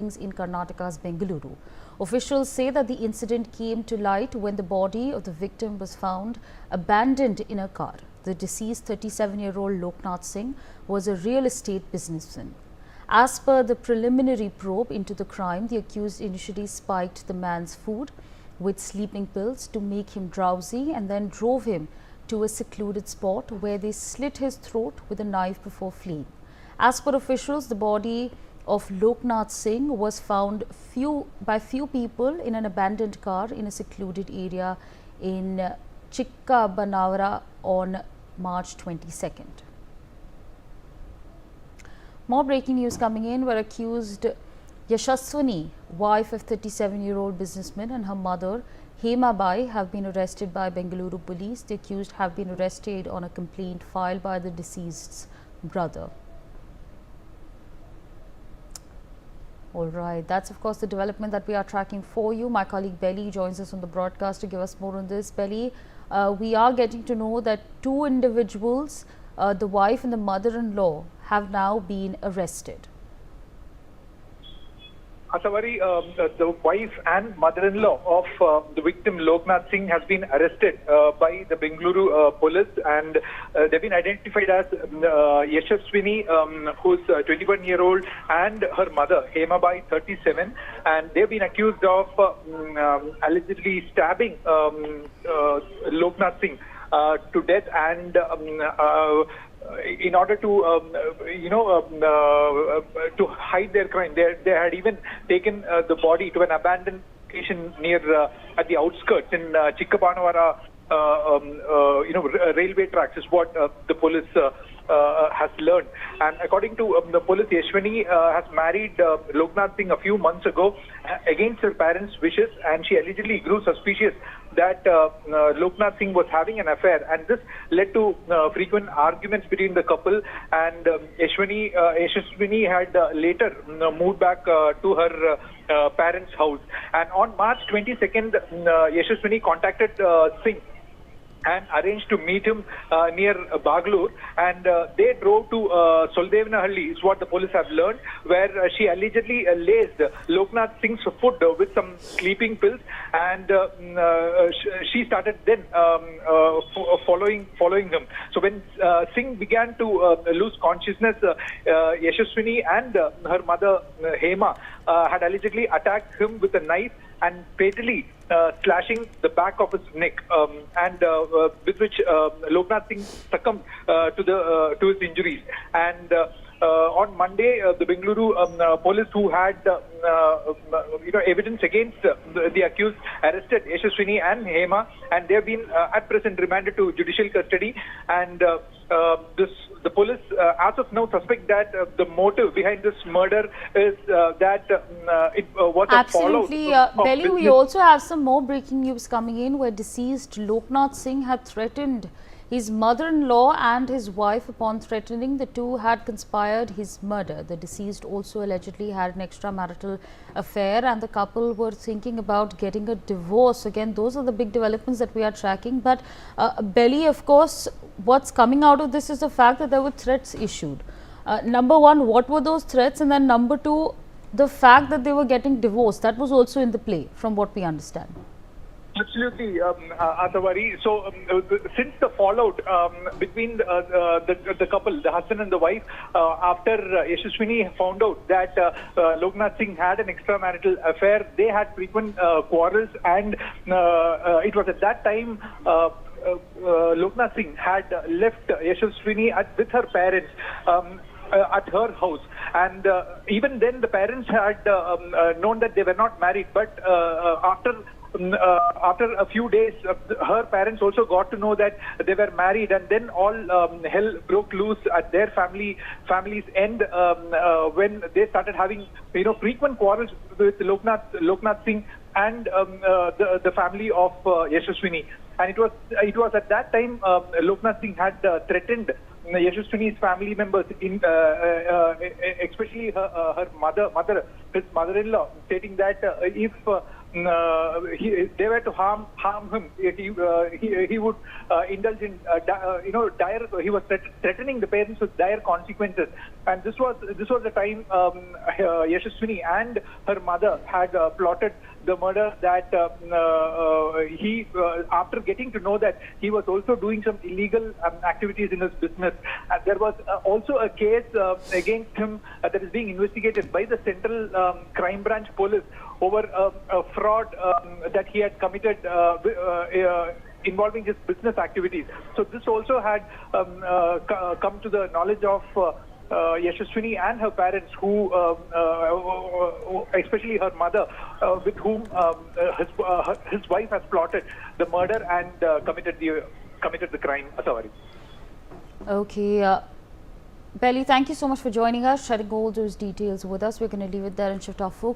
in Karnataka's Bengaluru. Officials say that the incident came to light when the body of the victim was found abandoned in a car. The deceased 37-year-old Loknath Singh was a real estate businessman. As per the preliminary probe into the crime, the accused initially spiked the man's food with sleeping pills to make him drowsy and then drove him to a secluded spot where they slit his throat with a knife before fleeing. As per officials, the body of Loknath Singh was found by few people in an abandoned car in a secluded area in Chikkabanavara on March 22nd. More breaking news coming in, where accused Yashaswini, wife of 37-year-old businessman, and her mother Hema Bai have been arrested by Bengaluru police. The accused have been arrested on a complaint filed by the deceased's brother. All right, that's of course the development that we are tracking for you. My colleague Belly joins us on the broadcast to give us more on this. Belly, we are getting to know that two individuals, the wife and the mother-in-law, have now been arrested. Asawari, the wife and mother-in-law of the victim Loknath Singh has been arrested by the Bengaluru police, and they've been identified as Yashaswini, who's 21-year-old, and her mother Hema Bai, 37, and they've been accused of allegedly stabbing Loknath Singh to death, and in order to to hide their crime, they had even taken the body to an abandoned location near at the outskirts in Chikkabanavara, railway tracks is what the police has learned. And according to the police, Yashwini has married Loknath Singh a few months ago against her parents' wishes, and she allegedly grew suspicious that Loknath Singh was having an affair, and this led to frequent arguments between the couple. And Yashaswini had later moved back to her parents' house. And on March 22nd, Yashaswini contacted Singh and arranged to meet him near Bengaluru, and they drove to Soldevnahalli, is what the police have learned, where she allegedly laced Loknath Singh's foot with some sleeping pills, and she started then following him. So when Singh began to lose consciousness, Yashaswini and her mother Hema had allegedly attacked him with a knife and fatally slashing the back of his neck, and with which Loknath Singh succumbed to his injuries. And on Monday, the Bengaluru police, who had evidence against the accused, arrested Yashaswini and Hema, and they have been at present remanded to judicial custody. And the police, as of now, suspect that the motive behind this murder is that it was a fallout. Absolutely, Belly. We also have some more breaking news coming in, where deceased Loknath Singh had threatened his mother-in-law and his wife. Upon threatening, the two had conspired his murder. The deceased also allegedly had an extramarital affair, and the couple were thinking about getting a divorce. Again, those are the big developments that we are tracking. But Belly, of course, what's coming out of this is the fact that there were threats issued. Number one, what were those threats? And then number two, the fact that they were getting divorced, that was also in the play, from what we understand. Absolutely, Athavari. So, since the fallout between the couple, the husband and the wife, after Yashaswini found out that Loknath Singh had an extramarital affair, they had frequent quarrels, and it was at that time Loknath Singh had left Yashaswini with her parents at her house. And even then, the parents had known that they were not married, but after a few days, her parents also got to know that they were married, and then all hell broke loose at their family's end when they started having frequent quarrels with Loknath Singh and the family of Yashaswini. And it was at that time Loknath Singh had threatened Yashaswini's family members, especially his mother-in-law, stating that if they were to harm him. He would indulge in dire. He was threatening the parents with dire consequences. And this was the time Yashaswini and her mother had plotted the murder. That he after getting to know that he was also doing some illegal activities in his business, there was also a case against him that is being investigated by the Central Crime Branch Police over a fraud that he had committed involving his business activities. So this also had come to the knowledge of Yashaswini and her parents, who, especially her mother, with whom his wife has plotted the murder and committed the crime. Sorry. Okay. Belly, thank you so much for joining us, sharing all those details with us. We're going to leave it there and shift our focus